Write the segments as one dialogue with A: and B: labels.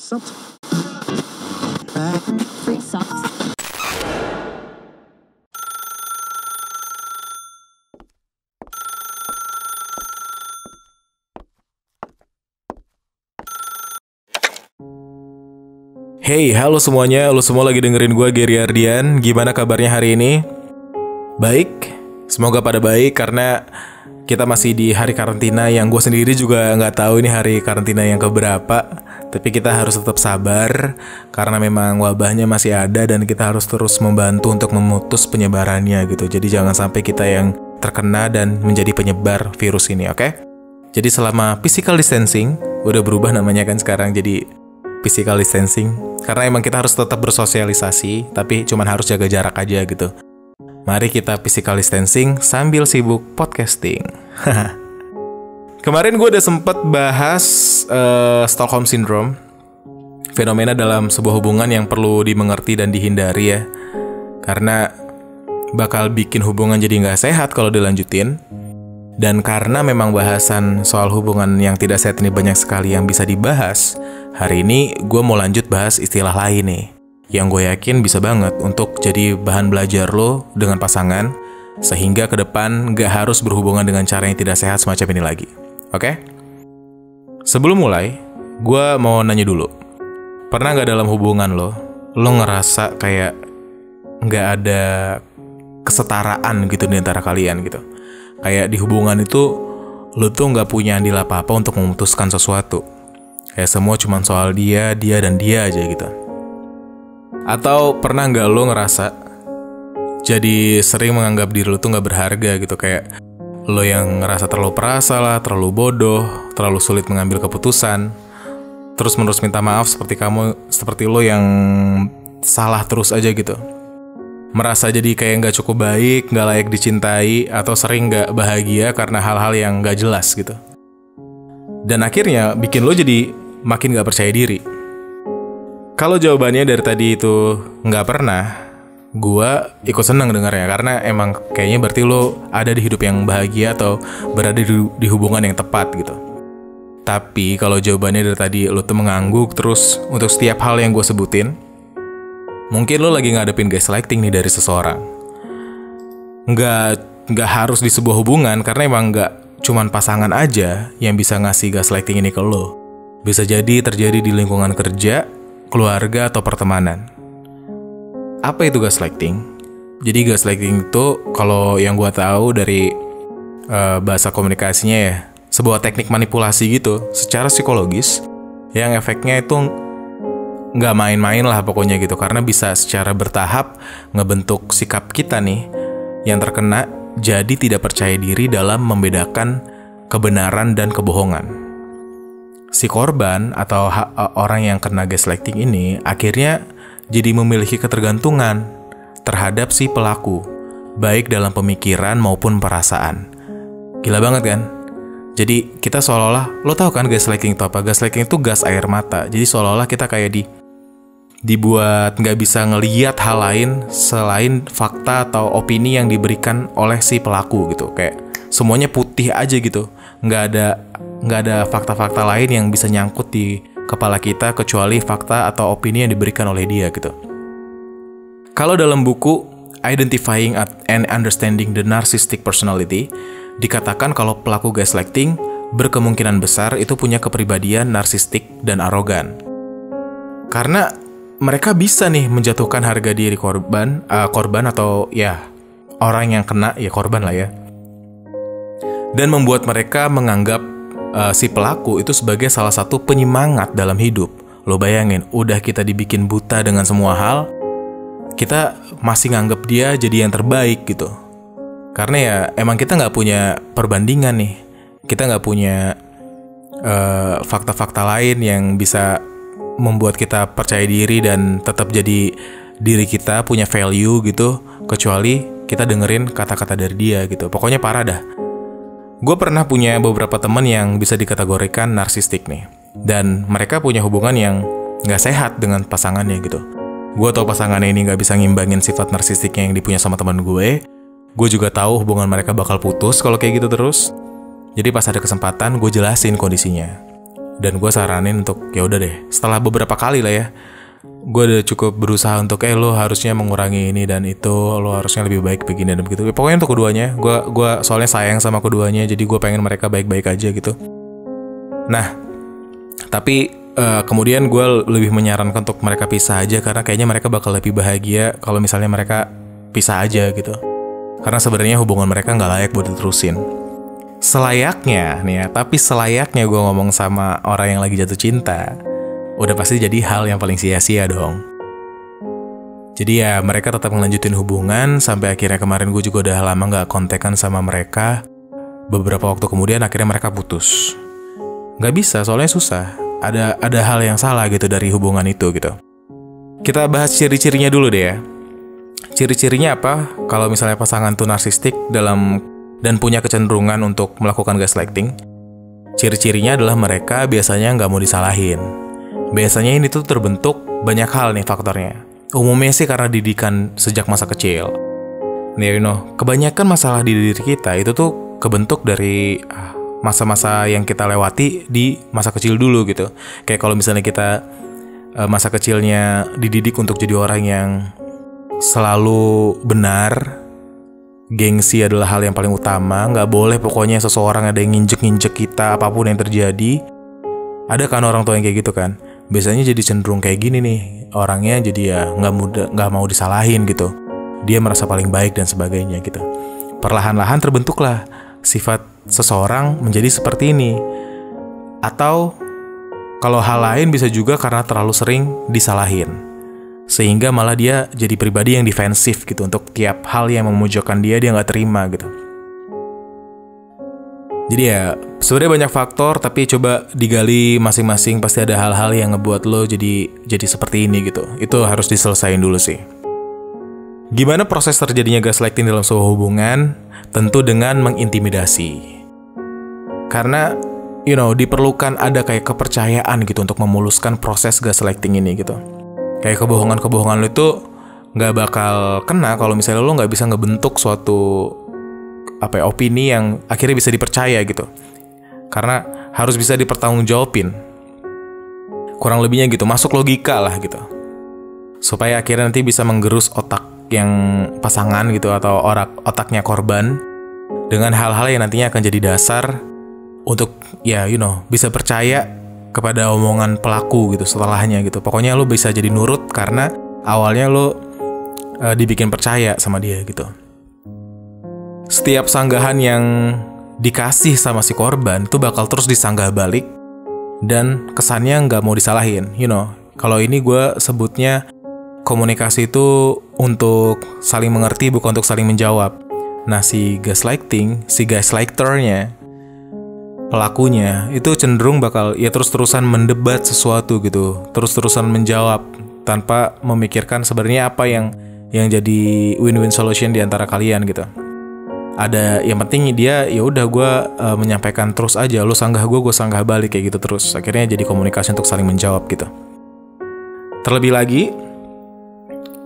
A: Hey, halo semuanya, lu semua lagi dengerin gue, Gary Ardian. Gimana kabarnya hari ini? Baik, semoga pada baik karena kita masih di hari karantina yang gue sendiri juga nggak tahu ini hari karantina yang keberapa. Tapi kita harus tetap sabar karena memang wabahnya masih ada dan kita harus terus membantu untuk memutus penyebarannya gitu. Jadi jangan sampai kita yang terkena dan menjadi penyebar virus ini, oke? Jadi selama physical distancing, udah berubah namanya kan sekarang jadi physical distancing. Karena emang kita harus tetap bersosialisasi, tapi cuman harus jaga jarak aja gitu. Mari kita physical distancing sambil sibuk podcasting. Kemarin gue udah sempet bahas Stockholm Syndrome, fenomena dalam sebuah hubungan yang perlu dimengerti dan dihindari ya. Karena bakal bikin hubungan jadi gak sehat kalau dilanjutin. Dan karena memang bahasan soal hubungan yang tidak sehat ini banyak sekali yang bisa dibahas, hari ini gue mau lanjut bahas istilah lain nih, yang gue yakin bisa banget untuk jadi bahan belajar lo dengan pasangan, sehingga ke depan gak harus berhubungan dengan cara yang tidak sehat semacam ini lagi. Oke? Sebelum mulai, gue mau nanya dulu. Pernah gak dalam hubungan lo ngerasa kayak gak ada kesetaraan gitu di antara kalian gitu? Kayak di hubungan itu lo tuh gak punya andil apa-apa untuk memutuskan sesuatu. Kayak semua cuma soal dia dan dia aja gitu. Atau pernah gak lo ngerasa jadi sering menganggap diri lo tuh gak berharga gitu? Kayak lo yang ngerasa terlalu perasa lah, terlalu bodoh, terlalu sulit mengambil keputusan, terus-menerus minta maaf seperti lo yang salah terus aja gitu. Merasa jadi kayak gak cukup baik, gak layak dicintai, atau sering gak bahagia karena hal-hal yang gak jelas gitu. Dan akhirnya bikin lo jadi makin gak percaya diri. Kalau jawabannya dari tadi itu gak pernah, gue ikut seneng dengarnya. Karena emang kayaknya berarti lo ada di hidup yang bahagia atau berada di hubungan yang tepat gitu. Tapi kalau jawabannya dari tadi lo tuh mengangguk terus untuk setiap hal yang gue sebutin, mungkin lo lagi ngadepin gaslighting nih dari seseorang. Nggak harus di sebuah hubungan, karena emang nggak cuman pasangan aja yang bisa ngasih gaslighting ini ke lo. Bisa jadi terjadi di lingkungan kerja, keluarga, atau pertemanan. Apa itu gaslighting? Jadi gaslighting itu, kalau yang gue tahu dari bahasa komunikasinya ya, sebuah teknik manipulasi gitu, secara psikologis, yang efeknya itu nggak main-main lah pokoknya gitu, karena bisa secara bertahap ngebentuk sikap kita nih yang terkena jadi tidak percaya diri dalam membedakan kebenaran dan kebohongan. Si korban atau orang yang kena gaslighting ini akhirnya jadi memiliki ketergantungan terhadap si pelaku, baik dalam pemikiran maupun perasaan. Gila banget kan? Jadi kita seolah-olah, lo tau kan gaslighting itu apa? Gaslighting itu gas air mata. Jadi seolah-olah kita kayak dibuat nggak bisa ngelihat hal lain selain fakta atau opini yang diberikan oleh si pelaku gitu. Kayak semuanya putih aja gitu, nggak ada fakta-fakta lain yang bisa nyangkut di kepala kita kecuali fakta atau opini yang diberikan oleh dia gitu. Kalau dalam buku Identifying and Understanding the Narcissistic Personality, dikatakan kalau pelaku gaslighting berkemungkinan besar itu punya kepribadian narsistik dan arogan. Karena mereka bisa nih menjatuhkan harga diri korban atau ya orang yang kena ya korban lah ya. Dan membuat mereka menganggap si pelaku itu sebagai salah satu penyemangat dalam hidup. Lo bayangin, udah kita dibikin buta dengan semua hal, kita masih nganggap dia jadi yang terbaik gitu. Karena ya emang kita nggak punya perbandingan nih. Kita nggak punya fakta-fakta lain yang bisa membuat kita percaya diri dan tetap jadi diri kita, punya value gitu, kecuali kita dengerin kata-kata dari dia gitu. Pokoknya parah dah. Gue pernah punya beberapa teman yang bisa dikategorikan narsistik nih, dan mereka punya hubungan yang gak sehat dengan pasangannya gitu. Gue tau pasangannya ini gak bisa ngimbangin sifat narsistiknya yang dipunya sama teman gue. Gue juga tahu hubungan mereka bakal putus kalau kayak gitu terus. Jadi pas ada kesempatan gue jelasin kondisinya. Dan gue saranin untuk ya udah deh, setelah beberapa kali lah ya, gue udah cukup berusaha untuk lo harusnya mengurangi ini dan itu, lo harusnya lebih baik begini dan begitu. Pokoknya untuk keduanya, gue soalnya sayang sama keduanya, jadi gue pengen mereka baik-baik aja gitu. Nah, tapi kemudian gue lebih menyarankan untuk mereka pisah aja, karena kayaknya mereka bakal lebih bahagia kalau misalnya mereka pisah aja gitu. Karena sebenarnya hubungan mereka nggak layak buat diterusin. Selayaknya nih ya, tapi selayaknya gue ngomong sama orang yang lagi jatuh cinta, udah pasti jadi hal yang paling sia-sia dong. Jadi ya mereka tetap ngelanjutin hubungan sampai akhirnya kemarin gue juga udah lama nggak kontekan sama mereka. Beberapa waktu kemudian akhirnya mereka putus. Nggak bisa, soalnya susah. Ada hal yang salah gitu dari hubungan itu gitu. Kita bahas ciri-cirinya dulu deh ya. Ciri-cirinya apa kalau misalnya pasangan tuh narsistik dan punya kecenderungan untuk melakukan gaslighting? Ciri-cirinya adalah mereka biasanya nggak mau disalahin. Biasanya ini tuh terbentuk banyak hal nih faktornya. Umumnya sih karena didikan sejak masa kecil. Nih, kebanyakan masalah di diri kita itu tuh kebentuk dari masa-masa yang kita lewati di masa kecil dulu gitu. Kayak kalau misalnya kita masa kecilnya dididik untuk jadi orang yang selalu benar, gengsi adalah hal yang paling utama, nggak boleh pokoknya seseorang ada yang nginjek-nginjek kita apapun yang terjadi. Ada kan orang tua yang kayak gitu kan, biasanya jadi cenderung kayak gini nih orangnya, jadi ya nggak mau disalahin gitu, dia merasa paling baik dan sebagainya gitu. Perlahan-lahan terbentuklah sifat seseorang menjadi seperti ini. Atau kalau hal lain bisa juga karena terlalu sering disalahin, sehingga malah dia jadi pribadi yang defensif gitu. Untuk tiap hal yang memojokkan dia nggak terima gitu. Jadi ya sebenarnya banyak faktor, tapi coba digali masing-masing, pasti ada hal-hal yang ngebuat lo jadi seperti ini gitu. Itu harus diselesain dulu sih. Gimana proses terjadinya gaslighting dalam sebuah hubungan? Tentu dengan mengintimidasi. Karena diperlukan ada kayak kepercayaan gitu untuk memuluskan proses gaslighting ini gitu. Kayak kebohongan-kebohongan lo itu nggak bakal kena kalau misalnya lo nggak bisa ngebentuk suatu opini yang akhirnya bisa dipercaya gitu. Karena harus bisa dipertanggungjawabin. Kurang lebihnya gitu, masuk logika lah gitu. Supaya akhirnya nanti bisa menggerus otak yang pasangan gitu, atau otaknya korban dengan hal-hal yang nantinya akan jadi dasar untuk bisa percaya kepada omongan pelaku gitu setelahnya gitu. Pokoknya lo bisa jadi nurut karena awalnya lo dibikin percaya sama dia gitu. Setiap sanggahan yang dikasih sama si korban itu bakal terus disanggah balik dan kesannya nggak mau disalahin. Kalau ini gue sebutnya komunikasi itu untuk saling mengerti, bukan untuk saling menjawab. Nah, si gaslighternya, pelakunya, itu cenderung bakal terus-terusan mendebat sesuatu gitu. Terus-terusan menjawab tanpa memikirkan sebenarnya apa yang jadi win-win solution di antara kalian gitu. Ada yang penting dia udah gue menyampaikan terus aja, lo sanggah gue sanggah balik kayak gitu terus. Akhirnya jadi komunikasi untuk saling menjawab gitu. Terlebih lagi,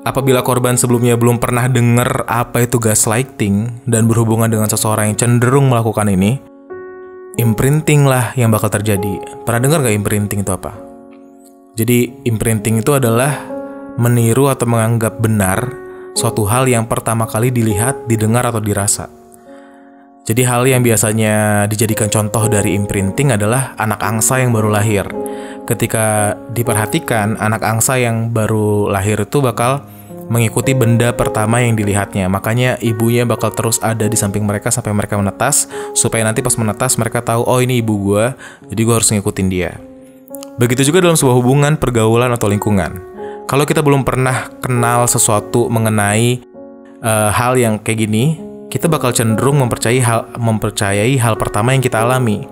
A: apabila korban sebelumnya belum pernah dengar apa itu gaslighting dan berhubungan dengan seseorang yang cenderung melakukan ini, imprinting lah yang bakal terjadi. Pernah dengar gak imprinting itu apa? Jadi imprinting itu adalah meniru atau menganggap benar suatu hal yang pertama kali dilihat, didengar, atau dirasa. Jadi hal yang biasanya dijadikan contoh dari imprinting adalah anak angsa yang baru lahir. Ketika diperhatikan, anak angsa yang baru lahir itu bakal mengikuti benda pertama yang dilihatnya. Makanya ibunya bakal terus ada di samping mereka sampai mereka menetas, supaya nanti pas menetas mereka tahu, oh ini ibu gue, jadi gue harus ngikutin dia. Begitu juga dalam sebuah hubungan, pergaulan, atau lingkungan. Kalau kita belum pernah kenal sesuatu mengenai hal yang kayak gini, kita bakal cenderung mempercayai hal pertama yang kita alami.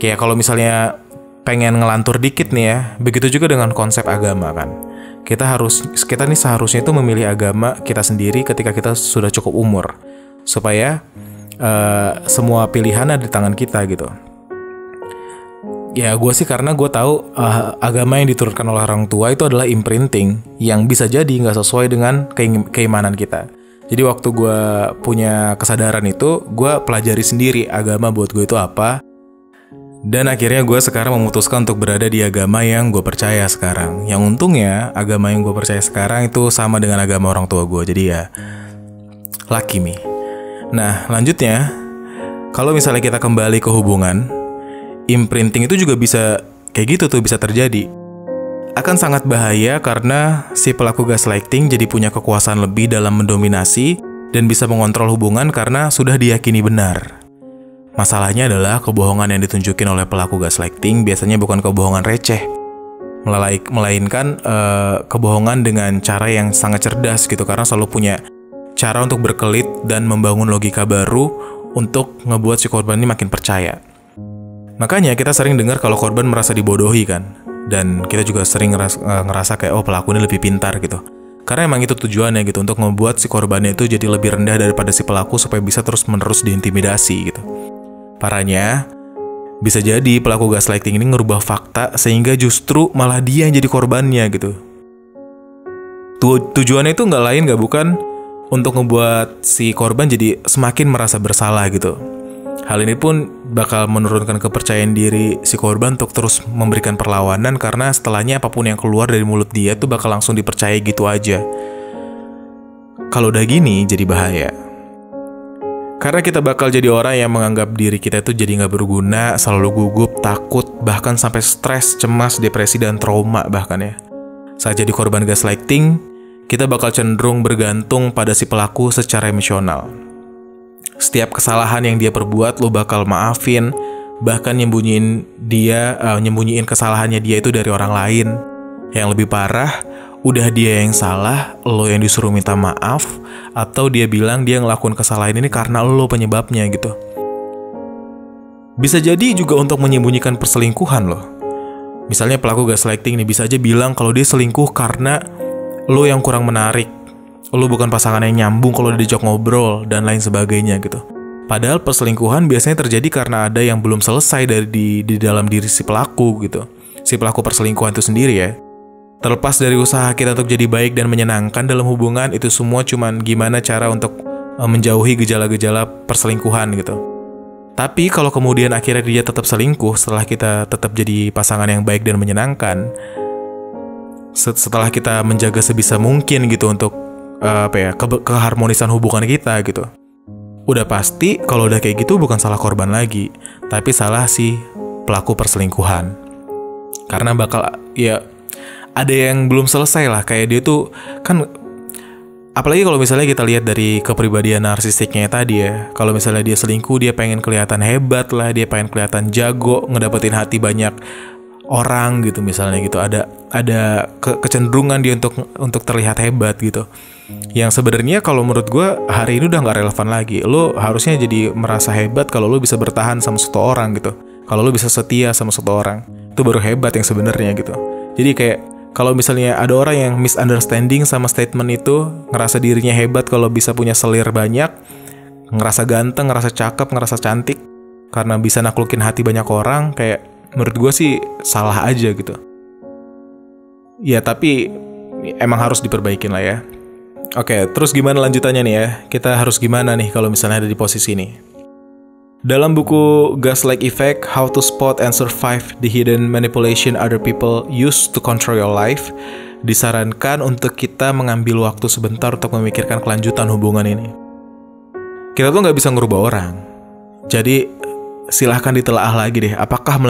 A: Kayak kalau misalnya pengen ngelantur dikit nih ya, begitu juga dengan konsep agama kan. Kita nih seharusnya itu memilih agama kita sendiri ketika kita sudah cukup umur, supaya semua pilihan ada di tangan kita gitu. Ya gue sih karena gue tahu agama yang diturunkan oleh orang tua itu adalah imprinting yang bisa jadi nggak sesuai dengan keimanan kita. Jadi waktu gue punya kesadaran itu, gue pelajari sendiri agama buat gue itu apa. Dan akhirnya gue sekarang memutuskan untuk berada di agama yang gue percaya sekarang. Yang untungnya agama yang gue percaya sekarang itu sama dengan agama orang tua gue. Jadi ya lucky me. Nah lanjutnya, kalau misalnya kita kembali ke hubungan, imprinting itu juga bisa kayak gitu tuh, bisa terjadi. Akan sangat bahaya karena si pelaku gaslighting jadi punya kekuasaan lebih dalam mendominasi dan bisa mengontrol hubungan karena sudah diyakini benar. Masalahnya adalah kebohongan yang ditunjukin oleh pelaku gaslighting biasanya bukan kebohongan receh, melainkan kebohongan dengan cara yang sangat cerdas gitu, karena selalu punya cara untuk berkelit dan membangun logika baru untuk ngebuat si korban ini makin percaya. Makanya kita sering dengar kalau korban merasa dibodohi kan, dan kita juga sering ngerasa kayak oh pelaku ini lebih pintar gitu. Karena emang itu tujuannya gitu, untuk membuat si korbannya itu jadi lebih rendah daripada si pelaku supaya bisa terus-menerus diintimidasi gitu. Parahnya, bisa jadi pelaku gaslighting ini ngerubah fakta sehingga justru malah dia yang jadi korbannya gitu. Tujuannya itu nggak bukan untuk ngebuat si korban jadi semakin merasa bersalah gitu. Hal ini pun bakal menurunkan kepercayaan diri si korban untuk terus memberikan perlawanan, karena setelahnya apapun yang keluar dari mulut dia tuh bakal langsung dipercaya gitu aja. Kalau udah gini jadi bahaya. Karena kita bakal jadi orang yang menganggap diri kita itu jadi gak berguna, selalu gugup, takut, bahkan sampai stres, cemas, depresi, dan trauma bahkan ya. Saat jadi korban gaslighting, kita bakal cenderung bergantung pada si pelaku secara emosional. Setiap kesalahan yang dia perbuat, lo bakal maafin, bahkan nyembunyiin kesalahannya dia itu dari orang lain. Yang lebih parah, udah dia yang salah, lo yang disuruh minta maaf, atau dia bilang dia ngelakuin kesalahan ini karena lo penyebabnya gitu. Bisa jadi juga untuk menyembunyikan perselingkuhan loh. Misalnya pelaku gaslighting nih bisa aja bilang kalau dia selingkuh karena lo yang kurang menarik, lo bukan pasangan yang nyambung kalau diajak ngobrol, dan lain sebagainya gitu. Padahal perselingkuhan biasanya terjadi karena ada yang belum selesai di dalam diri si pelaku gitu. Si pelaku perselingkuhan itu sendiri ya. Terlepas dari usaha kita untuk jadi baik dan menyenangkan dalam hubungan, itu semua cuman gimana cara untuk menjauhi gejala-gejala perselingkuhan gitu. Tapi kalau kemudian akhirnya dia tetap selingkuh setelah kita tetap jadi pasangan yang baik dan menyenangkan, setelah kita menjaga sebisa mungkin gitu untuk keharmonisan hubungan kita gitu, udah pasti kalau udah kayak gitu bukan salah korban lagi, tapi salah si pelaku perselingkuhan. Karena bakal ya ada yang belum selesai lah, kayak dia tuh kan, apalagi kalau misalnya kita lihat dari kepribadian narsistiknya tadi ya. Kalau misalnya dia selingkuh, dia pengen kelihatan hebat lah, dia pengen kelihatan jago, ngedapetin hati banyak orang gitu misalnya gitu. Ada kecenderungan dia untuk terlihat hebat gitu. Yang sebenarnya kalau menurut gue hari ini udah nggak relevan lagi. Lo harusnya jadi merasa hebat kalau lo bisa bertahan sama satu orang gitu. Kalau lo bisa setia sama satu orang, itu baru hebat yang sebenarnya gitu. Jadi kayak kalau misalnya ada orang yang misunderstanding sama statement itu, ngerasa dirinya hebat kalau bisa punya selir banyak, ngerasa ganteng, ngerasa cakep, ngerasa cantik, karena bisa naklukin hati banyak orang, kayak menurut gue sih salah aja gitu. Ya tapi emang harus diperbaikin lah ya. Oke, terus gimana lanjutannya nih ya? Kita harus gimana nih kalau misalnya ada di posisi ini? Dalam buku Gaslight Effect, How to Spot and Survive the Hidden Manipulation Other People Use to Control Your Life, disarankan untuk kita mengambil waktu sebentar untuk memikirkan kelanjutan hubungan ini. Kita tuh nggak bisa ngerubah orang. Jadi silahkan ditelaah lagi deh, apakah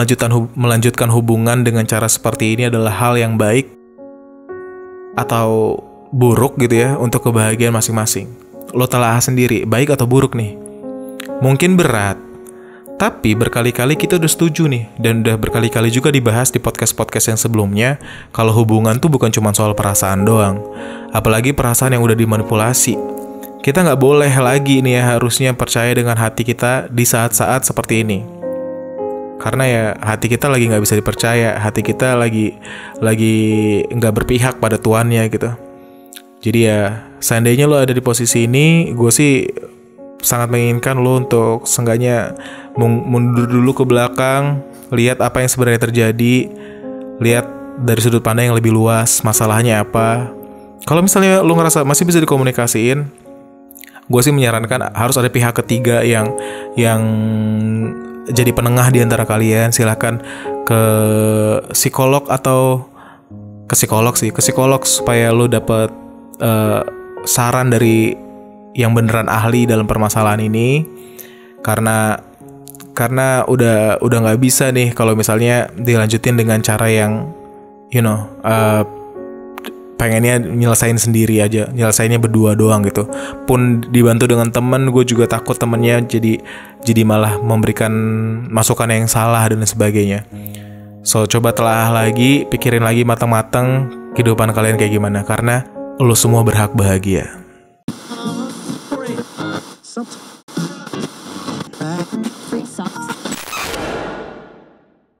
A: melanjutkan hubungan dengan cara seperti ini adalah hal yang baik atau buruk gitu ya untuk kebahagiaan masing-masing. Lo telaah sendiri, baik atau buruk nih. Mungkin berat, tapi berkali-kali kita udah setuju nih, dan udah berkali-kali juga dibahas di podcast-podcast yang sebelumnya, kalau hubungan tuh bukan cuma soal perasaan doang, apalagi perasaan yang udah dimanipulasi. Kita nggak boleh lagi nih ya harusnya percaya dengan hati kita di saat-saat seperti ini. Karena ya hati kita lagi nggak bisa dipercaya, hati kita lagi nggak berpihak pada tuannya gitu. Jadi ya seandainya lo ada di posisi ini, gue sih sangat menginginkan lo untuk seenggaknya mundur dulu ke belakang, lihat apa yang sebenarnya terjadi, lihat dari sudut pandang yang lebih luas, masalahnya apa. Kalau misalnya lo ngerasa masih bisa dikomunikasiin, gue sih menyarankan harus ada pihak ketiga yang jadi penengah di antara kalian, silahkan ke psikolog atau ke psikolog supaya lo dapet saran dari yang beneran ahli dalam permasalahan ini. Karena udah nggak bisa nih kalau misalnya dilanjutin dengan cara yang pengennya nyelesainnya berdua doang gitu. Pun dibantu dengan temen, gue juga takut temennya jadi malah memberikan masukan yang salah dan sebagainya. So coba telah lagi, pikirin lagi matang-matang kehidupan kalian kayak gimana, karena lo semua berhak bahagia.